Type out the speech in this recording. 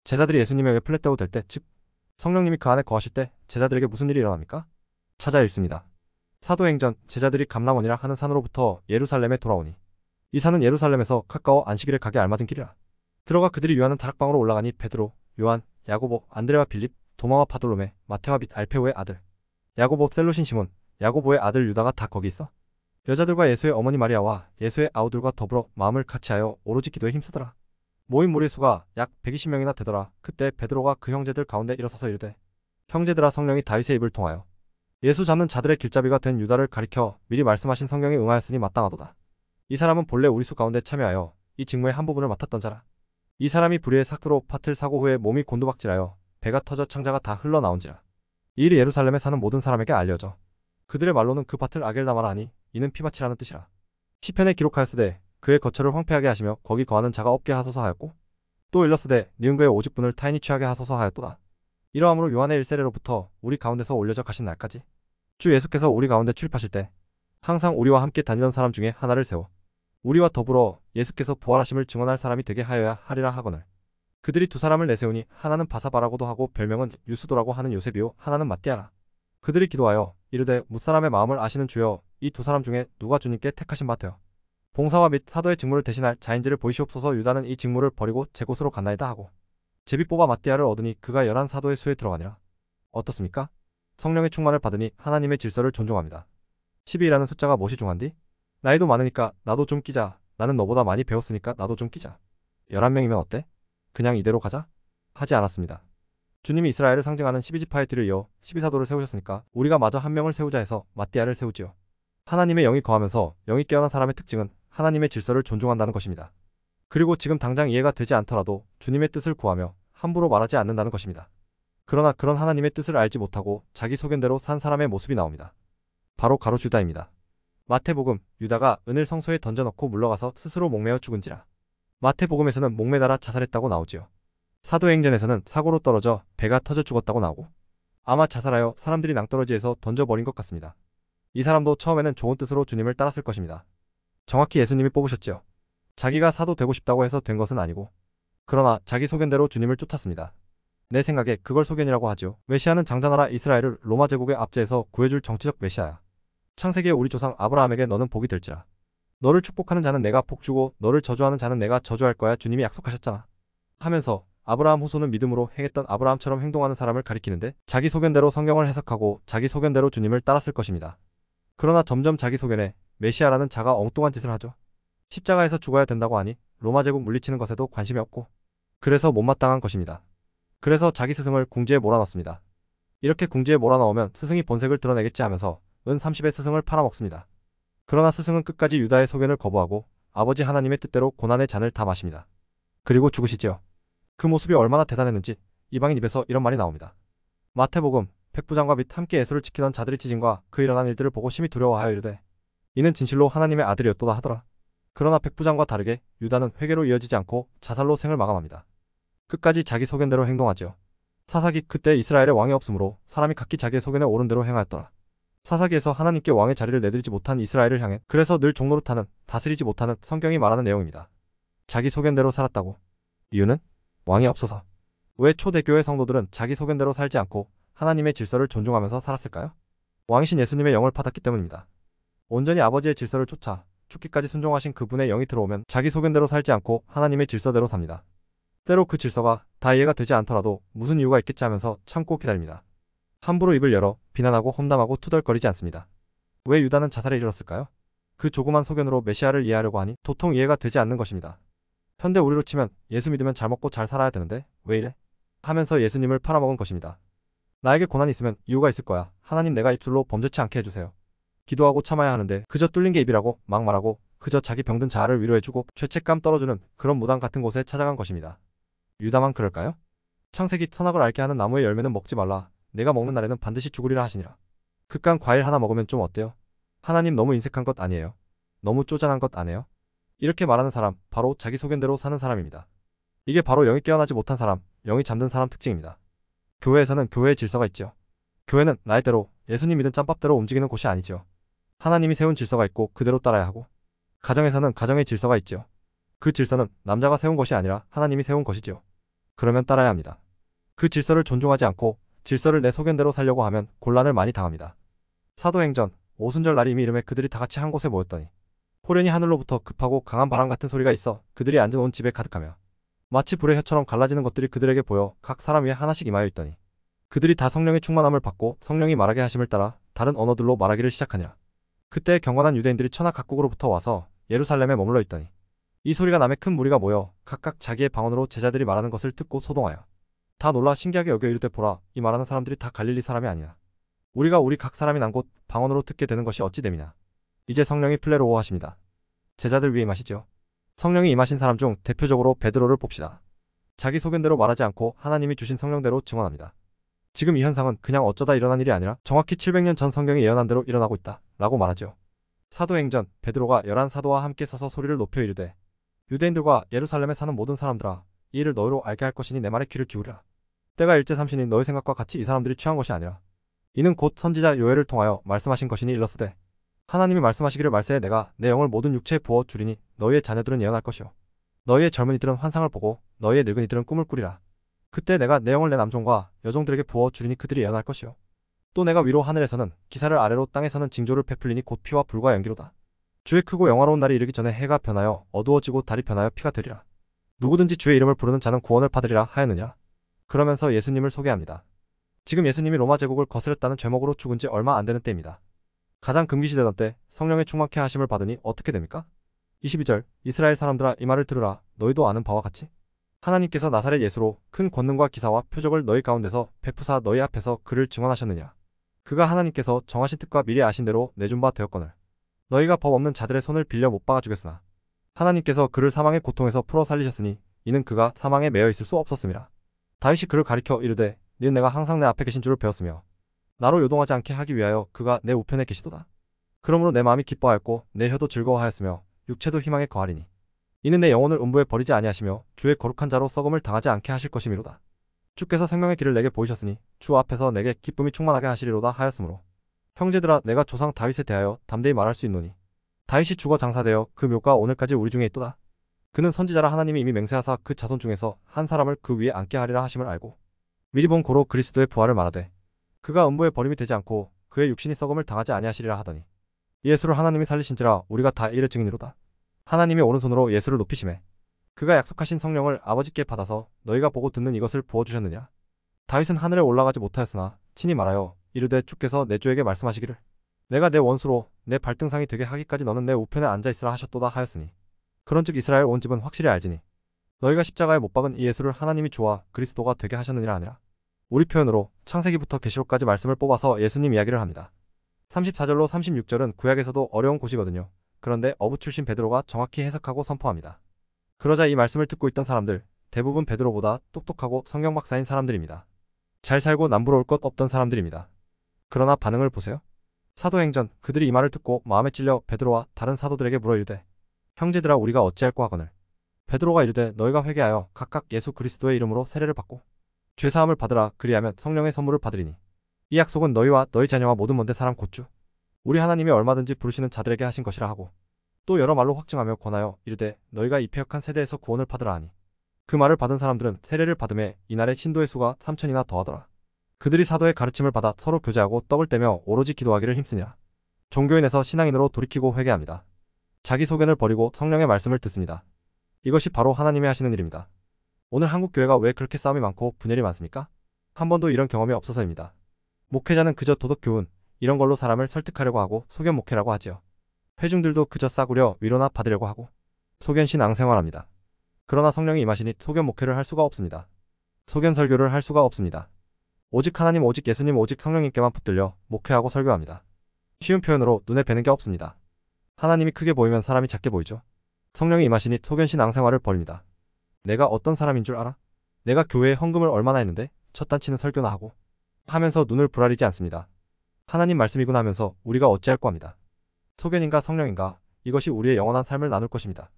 제자들이 예수님에게 플랫되고 될 때, 즉 성령님이 그 안에 거하실 때 제자들에게 무슨 일이 일어납니까? 찾아 읽습니다. 사도행전 제자들이 감람원이라 하는 산으로부터 예루살렘에 돌아오니 이 산은 예루살렘에서 가까워 안식일에 가기 알맞은 길이라. 들어가 그들이 유하는 다락방으로 올라가니 베드로, 요한, 야고보, 안드레와 빌립, 도마와 바돌로메, 마테와 및 알페오의 아들 야고보, 셀로신 시몬, 야고보의 아들 유다가 다 거기 있어 여자들과 예수의 어머니 마리아와 예수의 아우들과 더불어 마음을 같이하여 오로지 기도에 힘쓰더라. 모인 무리의 수가 약 120명이나 되더라. 그때 베드로가 그 형제들 가운데 일어서서 이르되, 형제들아, 성령이 다윗의 입을 통하여 예수 잡는 자들의 길잡이가 된 유다를 가리켜 미리 말씀하신 성경에 응하였으니 마땅하도다. 이 사람은 본래 우리 수 가운데 참여하여 이 직무의 한 부분을 맡았던 자라. 이 사람이 불의의 삭도로 팥을 사고 후에 몸이 곤두박질하여 배가 터져 창자가 다 흘러나온지라. 이 일이 예루살렘에 사는 모든 사람에게 알려져 그들의 말로는 그 밭을 아겔다마라 하니 이는 피밭이라는 뜻이라. 시편에 기록하였으되 그의 거처를 황폐하게 하시며 거기 거하는 자가 없게 하소서 하였고, 또 일렀으되 니은 그의 오직분을 타인이 취하게 하소서 하였도다. 이러함으로 요한의 1세례로부터 우리 가운데서 올려져 가신 날까지 주 예수께서 우리 가운데 출입하실 때 항상 우리와 함께 다니던 사람 중에 하나를 세워 우리와 더불어 예수께서 부활하심을 증언할 사람이 되게 하여야 하리라 하거늘. 그들이 두 사람을 내세우니 하나는 바사바라고도 하고 별명은 유스도라고 하는 요셉이요 하나는 matti아라. 그들이 기도하여 이르되 뭇사람의 마음을 아시는 주여, 이 두 사람 중에 누가 주님께 택하신 바 되어 봉사와 및 사도의 직무를 대신할 자인지를 보이시옵소서. 유다는 이 직무를 버리고 제 곳으로 갔나이다 하고 제비 뽑아 matti아를 얻으니 그가 11사도의 수에 들어가니라. 어떻습니까? 성령의 충만을 받으니 하나님의 질서를 존중합니다. 12라는 숫자가 무엇이 중한디? 나이도 많으니까 나도 좀 끼자. 나는 너보다 많이 배웠으니까 나도 좀 끼자. 11명이면 어때? 그냥 이대로 가자? 하지 않았습니다. 주님이 이스라엘을 상징하는 12지파의 뒤를 이어 12사도를 세우셨으니까 우리가 마저 한 명을 세우자 해서 matti아를 세우지요. 하나님의 영이 거하면서 영이 깨어난 사람의 특징은 하나님의 질서를 존중한다는 것입니다. 그리고 지금 당장 이해가 되지 않더라도 주님의 뜻을 구하며 함부로 말하지 않는다는 것입니다. 그러나 그런 하나님의 뜻을 알지 못하고 자기 소견대로 산 사람의 모습이 나옵니다. 바로 가롯 유다입니다. 마태복음, 유다가 은을 성소에 던져넣고 물러가서 스스로 목매어 죽은지라. 마태복음에서는 목매달아 자살했다고 나오지요. 사도행전에서는 사고로 떨어져 배가 터져 죽었다고 나오고, 아마 자살하여 사람들이 낭떠러지에서 던져버린 것 같습니다. 이 사람도 처음에는 좋은 뜻으로 주님을 따랐을 것입니다. 정확히 예수님이 뽑으셨지요. 자기가 사도 되고 싶다고 해서 된 것은 아니고, 그러나 자기 소견대로 주님을 쫓았습니다. 내 생각에 그걸 소견이라고 하죠. 메시아는 장자나라 이스라엘을 로마 제국의 압제에서 구해줄 정치적 메시아야. 창세기에 우리 조상 아브라함에게 너는 복이 될지라. 너를 축복하는 자는 내가 복 주고 너를 저주하는 자는 내가 저주할 거야. 주님이 약속하셨잖아. 하면서 아브라함 후손은 믿음으로 행했던 아브라함처럼 행동하는 사람을 가리키는데, 자기 소견대로 성경을 해석하고 자기 소견대로 주님을 따랐을 것입니다. 그러나 점점 자기 소견에 메시아라는 자가 엉뚱한 짓을 하죠. 십자가에서 죽어야 된다고 하니 로마 제국 물리치는 것에도 관심이 없고, 그래서 못마땅한 것입니다. 그래서 자기 스승을 궁지에 몰아넣습니다. 이렇게 궁지에 몰아넣으면 스승이 본색을 드러내겠지 하면서 은 30의 스승을 팔아먹습니다. 그러나 스승은 끝까지 유다의 소견을 거부하고 아버지 하나님의 뜻대로 고난의 잔을 다 마십니다. 그리고 죽으시지요. 그 모습이 얼마나 대단했는지 이방인 입에서 이런 말이 나옵니다. 마태복음, 백부장과 및 함께 예수를 지키던 자들의 지진과 그 일어난 일들을 보고 심히 두려워하여 이르되 이는 진실로 하나님의 아들이었도다 하더라. 그러나 백부장과 다르게 유다는 회개로 이어지지 않고 자살로 생을 마감합니다. 끝까지 자기 소견대로 행동하지요. 사사기, 그때 이스라엘에 왕이 없으므로 사람이 각기 자기의 소견에 옳은 대로 행하였더라. 사사기에서 하나님께 왕의 자리를 내드리지 못한 이스라엘을 향해 그래서 늘 종노릇하는, 다스리지 못하는 성경이 말하는 내용입니다. 자기 소견대로 살았다고. 이유는 왕이 없어서. 왜 초대교회 성도들은 자기 소견대로 살지 않고 하나님의 질서를 존중하면서 살았을까요? 왕이신 예수님의 영을 받았기 때문입니다. 온전히 아버지의 질서를 쫓아 죽기까지 순종하신 그분의 영이 들어오면 자기 소견대로 살지 않고 하나님의 질서대로 삽니다. 때로 그 질서가 다 이해가 되지 않더라도 무슨 이유가 있겠지 하면서 참고 기다립니다. 함부로 입을 열어 비난하고 험담하고 투덜거리지 않습니다. 왜 유다는 자살에 이르렀을까요? 그 조그만 소견으로 메시아를 이해하려고 하니 도통 이해가 되지 않는 것입니다. 현대 우리로 치면 예수 믿으면 잘 먹고 잘 살아야 되는데 왜 이래? 하면서 예수님을 팔아먹은 것입니다. 나에게 고난이 있으면 이유가 있을 거야. 하나님, 내가 입술로 범죄치 않게 해주세요. 기도하고 참아야 하는데 그저 뚫린 게 입이라고 막 말하고 그저 자기 병든 자아를 위로해주고 죄책감 떨어주는 그런 무당 같은 곳에 찾아간 것입니다. 유다만 그럴까요? 창세기, 선악을 알게 하는 나무의 열매는 먹지 말라. 내가 먹는 날에는 반드시 죽으리라 하시니라. 그깟 과일 하나 먹으면 좀 어때요? 하나님 너무 인색한 것 아니에요? 너무 쪼잔한 것 아니에요? 이렇게 말하는 사람, 바로 자기 소견대로 사는 사람입니다. 이게 바로 영이 깨어나지 못한 사람, 영이 잠든 사람 특징입니다. 교회에서는 교회의 질서가 있죠. 교회는 나의대로, 예수님 믿은 짬밥대로 움직이는 곳이 아니죠. 하나님이 세운 질서가 있고 그대로 따라야 하고, 가정에서는 가정의 질서가 있죠. 그 질서는 남자가 세운 것이 아니라 하나님이 세운 것이지요. 그러면 따라야 합니다. 그 질서를 존중하지 않고 질서를 내 소견대로 살려고 하면 곤란을 많이 당합니다. 사도행전 오순절 날이 이미 이름에 그들이 다 같이 한 곳에 모였더니 호련히 하늘로부터 급하고 강한 바람 같은 소리가 있어 그들이 앉은 온 집에 가득하며 마치 불의 혀처럼 갈라지는 것들이 그들에게 보여 각 사람 위에 하나씩 임하여 있더니 그들이 다 성령의 충만함을 받고 성령이 말하게 하심을 따라 다른 언어들로 말하기를 시작하니라. 그때 경건한 유대인들이 천하 각국으로부터 와서 예루살렘에 머물러 있더니 이 소리가 남에 큰 무리가 모여 각각 자기의 방언으로 제자들이 말하는 것을 듣고 소동하여 다 놀라 신기하게 여겨 이르되 보라, 이 말하는 사람들이 다 갈릴리 사람이 아니냐. 우리가 우리 각 사람이 난 곳 방언으로 듣게 되는 것이 어찌 됨이냐. 이제 성령이 플레로오 하십니다. 제자들 위에 임하시죠. 성령이 임하신 사람 중 대표적으로 베드로를 봅시다. 자기 소견대로 말하지 않고 하나님이 주신 성령대로 증언합니다. 지금 이 현상은 그냥 어쩌다 일어난 일이 아니라 정확히 700년 전 성경이 예언한 대로 일어나고 있다 라고 말하죠. 사도행전 베드로가 11사도와 함께 서서 소리를 높여 이르되 유대인들과 예루살렘에 사는 모든 사람들아, 이 일을 너희로 알게 할 것이니 내 말에 귀를 기울이라. 때가 일제삼신이 너희 생각과 같이 이 사람들이 취한 것이 아니라 이는 곧 선지자 요엘을 통하여 말씀하신 것이니 일렀으되 하나님이 말씀하시기를 말세에 내가 내 영을 모든 육체에 부어 주리니 너희의 자녀들은 예언할 것이요 너희의 젊은이들은 환상을 보고 너희의 늙은이들은 꿈을 꾸리라. 그때 내가 내 영을 내 남종과 여종들에게 부어 주리니 그들이 예언할 것이요 또 내가 위로 하늘에서는 기사를 아래로 땅에서는 징조를 베풀리니 곧 피와 불과 연기로다. 주의 크고 영화로운 날이 이르기 전에 해가 변하여 어두워지고 달이 변하여 피가 되리라. 누구든지 주의 이름을 부르는 자는 구원을 받으리라 하였느냐. 그러면서 예수님을 소개합니다. 지금 예수님이 로마 제국을 거스렸다는 죄목으로 죽은 지 얼마 안 되는 때입니다. 가장 금기시되던 때 성령의 충만케 하심을 받으니 어떻게 됩니까? 22절 이스라엘 사람들아, 이 말을 들으라. 너희도 아는 바와 같이 하나님께서 나사렛 예수로 큰 권능과 기사와 표적을 너희 가운데서 베푸사 너희 앞에서 그를 증언하셨느냐. 그가 하나님께서 정하신 뜻과 미리 아신 대로 내준 바 되었거늘 너희가 법 없는 자들의 손을 빌려 못 박아 죽였으나 하나님께서 그를 사망의 고통에서 풀어 살리셨으니 이는 그가 사망에 매여 있을 수 없었음이라. 다윗이 그를 가리켜 이르되 너는 내가 항상 내 앞에 계신 줄을 배웠으며 나로 요동하지 않게 하기 위하여 그가 내 우편에 계시도다. 그러므로 내 마음이 기뻐하였고 내 혀도 즐거워하였으며 육체도 희망에 거하리니 이는 내 영혼을 음부에 버리지 아니하시며 주의 거룩한 자로 썩음을 당하지 않게 하실 것이미로다. 주께서 생명의 길을 내게 보이셨으니 주 앞에서 내게 기쁨이 충만하게 하시리로다 하였으므로 형제들아, 내가 조상 다윗에 대하여 담대히 말할 수 있노니 다윗이 죽어 장사되어 그 묘가 오늘까지 우리 중에 있도다. 그는 선지자라 하나님이 이미 맹세하사 그 자손 중에서 한 사람을 그 위에 앉게 하리라 하심을 알고 미리 본 고로 그리스도의 부활을 말하되 그가 음부에 버림이 되지 않고 그의 육신이 썩음을 당하지 아니하시리라 하더니 예수를 하나님이 살리신지라 우리가 다 이를 증인이로다. 하나님이 오른손으로 예수를 높이시매 그가 약속하신 성령을 아버지께 받아서 너희가 보고 듣는 이것을 부어주셨느냐. 다윗은 하늘에 올라가지 못하였으나 친히 말하여 이르되 주께서 내 주에게 말씀하시기를 내가 내 원수로 내 발등상이 되게 하기까지 너는 내 우편에 앉아있으라 하셨도다 하였으니 그런즉 이스라엘 온 집은 확실히 알지니 너희가 십자가에 못 박은 이 예수를 하나님이 주와 그리스도가 되게 하셨느니라 하니라. 우리 표현으로 창세기부터 계시록까지 말씀을 뽑아서 예수님 이야기를 합니다. 34절로 36절은 구약에서도 어려운 곳이거든요. 그런데 어부 출신 베드로가 정확히 해석하고 선포합니다. 그러자 이 말씀을 듣고 있던 사람들 대부분 베드로보다 똑똑하고 성경 박사인 사람들입니다. 잘 살고 남부러울 것 없던 사람들입니다. 그러나 반응을 보세요. 사도행전 그들이 이 말을 듣고 마음에 찔려 베드로와 다른 사도들에게 물어 이르되 형제들아, 우리가 어찌할꼬 하거늘 베드로가 이르되 너희가 회개하여 각각 예수 그리스도의 이름으로 세례를 받고 죄사함을 받으라. 그리하면 성령의 선물을 받으리니 이 약속은 너희와 너희 자녀와 모든 먼데 사람 곧 주 우리 하나님이 얼마든지 부르시는 자들에게 하신 것이라 하고 또 여러 말로 확증하며 권하여 이르되 너희가 이 패역한 세대에서 구원을 받으라 하니 그 말을 받은 사람들은 세례를 받음에 이날의 신도의 수가 3,000이나 더하더라. 그들이 사도의 가르침을 받아 서로 교제하고 떡을 떼며 오로지 기도하기를 힘쓰니라. 종교인에서 신앙인으로 돌이키고 회개합니다. 자기 소견을 버리고 성령의 말씀을 듣습니다. 이것이 바로 하나님이 하시는 일입니다. 오늘 한국 교회가 왜 그렇게 싸움이 많고 분열이 많습니까? 한 번도 이런 경험이 없어서입니다. 목회자는 그저 도덕 교훈 이런 걸로 사람을 설득하려고 하고 소견 목회라고 하지요. 회중들도 그저 싸구려 위로나 받으려고 하고 소견 신앙 생활합니다. 그러나 성령이 임하시니 소견 목회를 할 수가 없습니다. 소견 설교를 할 수가 없습니다. 오직 하나님, 오직 예수님, 오직 성령님께만 붙들려 목회하고 설교합니다. 쉬운 표현으로 눈에 뵈는 게 없습니다. 하나님이 크게 보이면 사람이 작게 보이죠. 성령이 임하시니 소견 신앙 생활을 벌입니다. 내가 어떤 사람인 줄 알아? 내가 교회에 헌금을 얼마나 했는데 첫 단치는 설교나 하고 하면서 눈을 부라리지 않습니다. 하나님 말씀이구나 하면서 우리가 어찌할꼬 합니다. 소견인가 성령인가, 이것이 우리의 영원한 삶을 나눌 것입니다.